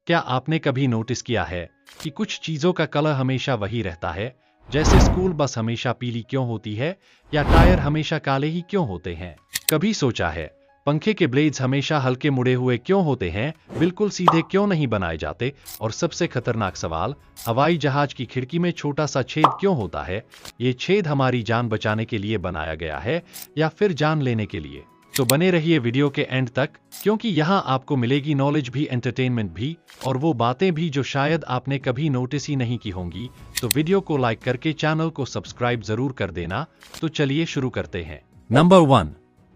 क्या आपने कभी नोटिस किया है कि कुछ चीजों का कलर हमेशा वही रहता है? जैसे स्कूल बस हमेशा पीली क्यों होती है, या टायर हमेशा काले ही क्यों होते हैं? कभी सोचा है पंखे के ब्लेड्स हमेशा हल्के मुड़े हुए क्यों होते हैं, बिल्कुल सीधे क्यों नहीं बनाए जाते? और सबसे खतरनाक सवाल, हवाई जहाज की खिड़की में छोटा सा छेद क्यों होता है? ये छेद हमारी जान बचाने के लिए बनाया गया है या फिर जान लेने के लिए? तो बने रहिए वीडियो के एंड तक, क्योंकि यहाँ आपको मिलेगी नॉलेज भी, एंटरटेनमेंट भी, और वो बातें भी जो शायद आपने कभी नोटिस ही नहीं की होंगी। तो वीडियो को लाइक करके चैनल को सब्सक्राइब जरूर कर देना। तो चलिए शुरू करते हैं। नंबर 1,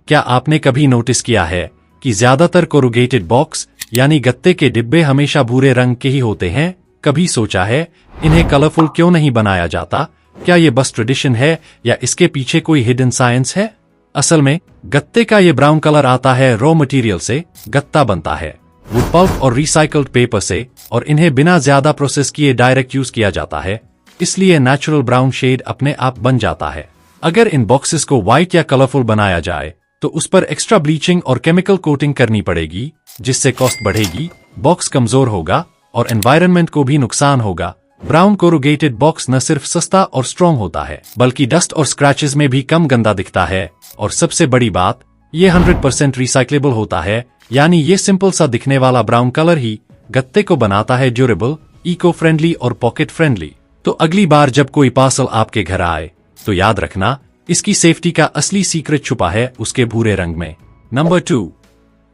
क्या आपने कभी नोटिस किया है कि ज्यादातर कोरुगेटेड बॉक्स यानी गत्ते के डिब्बे हमेशा भूरे रंग के ही होते हैं? कभी सोचा है इन्हें कलरफुल क्यों नहीं बनाया जाता? क्या ये बस ट्रेडिशन है या इसके पीछे कोई हिडन साइंस है? असल में गत्ते का ये ब्राउन कलर आता है रॉ मटेरियल से। गत्ता बनता है वुड पल्प और रिसाइकल्ड पेपर से, और इन्हें बिना ज्यादा प्रोसेस किए डायरेक्ट यूज किया जाता है, इसलिए नेचुरल ब्राउन शेड अपने आप बन जाता है। अगर इन बॉक्सेस को व्हाइट या कलरफुल बनाया जाए तो उस पर एक्स्ट्रा ब्लीचिंग और केमिकल कोटिंग करनी पड़ेगी, जिससे कॉस्ट बढ़ेगी, बॉक्स कमजोर होगा और एनवायरनमेंट को भी नुकसान होगा। ब्राउन कोरुगेटेड बॉक्स न सिर्फ सस्ता और स्ट्रॉन्ग होता है, बल्कि डस्ट और स्क्रैचेस में भी कम गंदा दिखता है। और सबसे बड़ी बात, ये 100% रिसाइक्लेबल होता है, यानी ये सिंपल सा दिखने वाला ब्राउन कलर ही गत्ते को बनाता है ड्यूरेबल, इको फ्रेंडली और पॉकेट फ्रेंडली। तो अगली बार जब कोई पार्सल आपके घर आए तो याद रखना, इसकी सेफ्टी का असली सीक्रेट छुपा है उसके भूरे रंग में। नंबर 2,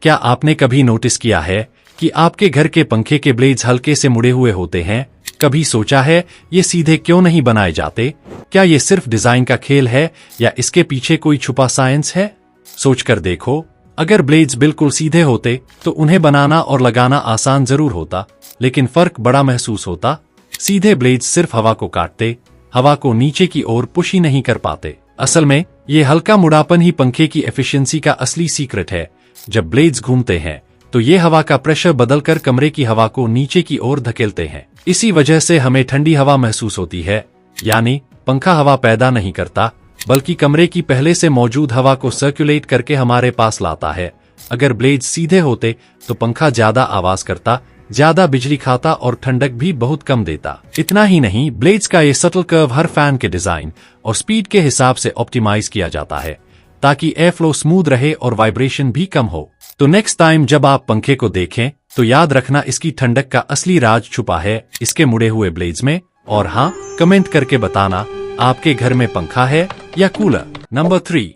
क्या आपने कभी नोटिस किया है कि आपके घर के पंखे के ब्लेड्स हल्के से मुड़े हुए होते हैं? कभी सोचा है ये सीधे क्यों नहीं बनाए जाते? क्या ये सिर्फ डिजाइन का खेल है या इसके पीछे कोई छुपा साइंस है? सोचकर देखो, अगर ब्लेड्स बिल्कुल सीधे होते तो उन्हें बनाना और लगाना आसान जरूर होता, लेकिन फर्क बड़ा महसूस होता। सीधे ब्लेड्स सिर्फ हवा को काटते, हवा को नीचे की ओर पुश ही नहीं कर पाते। असल में ये हल्का मुड़ापन ही पंखे की एफिशिएंसी का असली सीक्रेट है। जब ब्लेड्स घूमते हैं तो ये हवा का प्रेशर बदलकर कमरे की हवा को नीचे की ओर धकेलते हैं। इसी वजह से हमें ठंडी हवा महसूस होती है, यानी पंखा हवा पैदा नहीं करता, बल्कि कमरे की पहले से मौजूद हवा को सर्कुलेट करके हमारे पास लाता है। अगर ब्लेड्स सीधे होते तो पंखा ज्यादा आवाज करता, ज्यादा बिजली खाता और ठंडक भी बहुत कम देता। इतना ही नहीं, ब्लेड्स का ये सटल कर्व हर फैन के डिजाइन और स्पीड के हिसाब से ऑप्टिमाइज किया जाता है, ताकि एयर फ्लो स्मूथ रहे और वाइब्रेशन भी कम हो। तो नेक्स्ट टाइम जब आप पंखे को देखें तो याद रखना, इसकी ठंडक का असली राज छुपा है इसके मुड़े हुए ब्लेड्स में। और हाँ, कमेंट करके बताना आपके घर में पंखा है या कूलर। नंबर 3,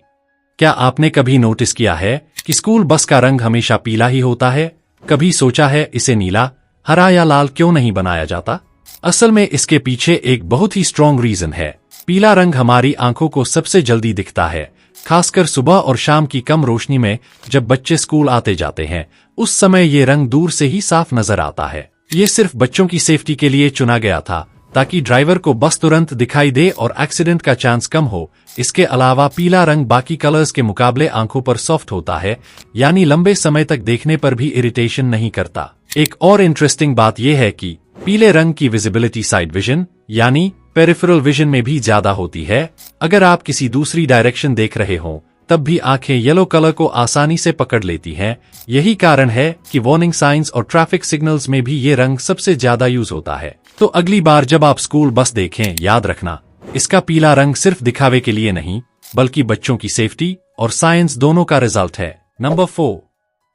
क्या आपने कभी नोटिस किया है कि स्कूल बस का रंग हमेशा पीला ही होता है? कभी सोचा है इसे नीला, हरा या लाल क्यों नहीं बनाया जाता? असल में इसके पीछे एक बहुत ही स्ट्रॉन्ग रीजन है। पीला रंग हमारी आंखों को सबसे जल्दी दिखता है, खासकर सुबह और शाम की कम रोशनी में। जब बच्चे स्कूल आते जाते हैं उस समय ये रंग दूर से ही साफ नजर आता है। ये सिर्फ बच्चों की सेफ्टी के लिए चुना गया था, ताकि ड्राइवर को बस तुरंत दिखाई दे और एक्सीडेंट का चांस कम हो। इसके अलावा पीला रंग बाकी कलर्स के मुकाबले आंखों पर सॉफ्ट होता है, यानी लंबे समय तक देखने पर भी इरिटेशन नहीं करता। एक और इंटरेस्टिंग बात यह है कि पीले रंग की विजिबिलिटी साइड विजन यानी पेरिफेरल विजन में भी ज्यादा होती है। अगर आप किसी दूसरी डायरेक्शन देख रहे हों तब भी आंखें येलो कलर को आसानी से पकड़ लेती हैं। यही कारण है कि वार्निंग साइंस और ट्रैफिक सिग्नल्स में भी ये रंग सबसे ज्यादा यूज होता है। तो अगली बार जब आप स्कूल बस देखें, याद रखना, इसका पीला रंग सिर्फ दिखावे के लिए नहीं, बल्कि बच्चों की सेफ्टी और साइंस दोनों का रिजल्ट है। नंबर 4,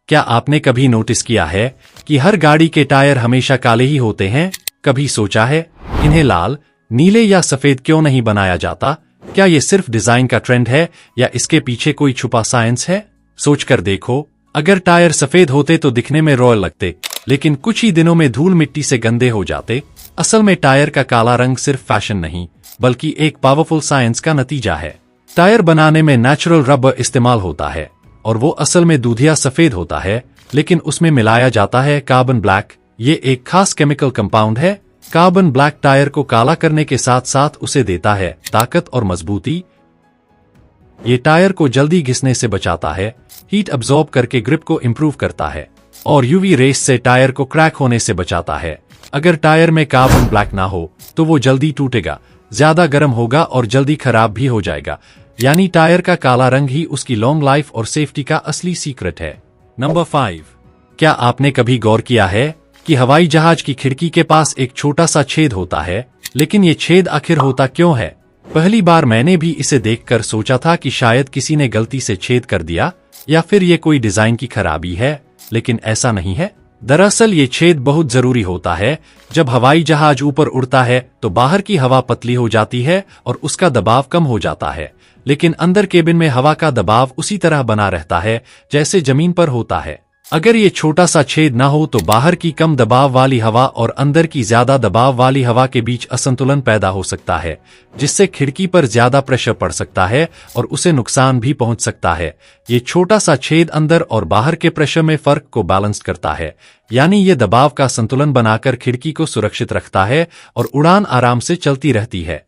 क्या आपने कभी नोटिस किया है कि हर गाड़ी के टायर हमेशा काले ही होते हैं? कभी सोचा है इन्हें लाल, नीले या सफेद क्यों नहीं बनाया जाता? क्या ये सिर्फ डिजाइन का ट्रेंड है या इसके पीछे कोई छुपा साइंस है? सोचकर देखो, अगर टायर सफेद होते तो दिखने में रॉयल लगते, लेकिन कुछ ही दिनों में धूल मिट्टी से गंदे हो जाते। असल में टायर का काला रंग सिर्फ फैशन नहीं, बल्कि एक पावरफुल साइंस का नतीजा है। टायर बनाने में नेचुरल रबर इस्तेमाल होता है और वो असल में दूधिया सफेद होता है, लेकिन उसमें मिलाया जाता है कार्बन ब्लैक। ये एक खास केमिकल कंपाउंड है। कार्बन ब्लैक टायर को काला करने के साथ साथ उसे देता है ताकत और मजबूती। ये टायर को जल्दी घिसने से बचाता है, हीट अब्सॉर्ब करके ग्रिप को इंप्रूव करता है, और यूवी रेस से टायर को क्रैक होने से बचाता है। अगर टायर में कार्बन ब्लैक ना हो तो वो जल्दी टूटेगा, ज्यादा गर्म होगा और जल्दी खराब भी हो जाएगा। यानी टायर का काला रंग ही उसकी लॉन्ग लाइफ और सेफ्टी का असली सीक्रेट है। नंबर 5, क्या आपने कभी गौर किया है कि हवाई जहाज की खिड़की के पास एक छोटा सा छेद होता है, लेकिन ये छेद आखिर होता क्यों है? पहली बार मैंने भी इसे देखकर सोचा था कि शायद किसी ने गलती से छेद कर दिया या फिर ये कोई डिजाइन की खराबी है, लेकिन ऐसा नहीं है। दरअसल ये छेद बहुत जरूरी होता है। जब हवाई जहाज ऊपर उड़ता है तो बाहर की हवा पतली हो जाती है और उसका दबाव कम हो जाता है, लेकिन अंदर केबिन में हवा का दबाव उसी तरह बना रहता है जैसे जमीन पर होता है। अगर ये छोटा सा छेद ना हो तो बाहर की कम दबाव वाली हवा और अंदर की ज्यादा दबाव वाली हवा के बीच असंतुलन पैदा हो सकता है, जिससे खिड़की पर ज्यादा प्रेशर पड़ सकता है और उसे नुकसान भी पहुंच सकता है। ये छोटा सा छेद अंदर और बाहर के प्रेशर में फर्क को बैलेंस करता है, यानी ये दबाव का संतुलन बनाकर खिड़की को सुरक्षित रखता है और उड़ान आराम से चलती रहती है।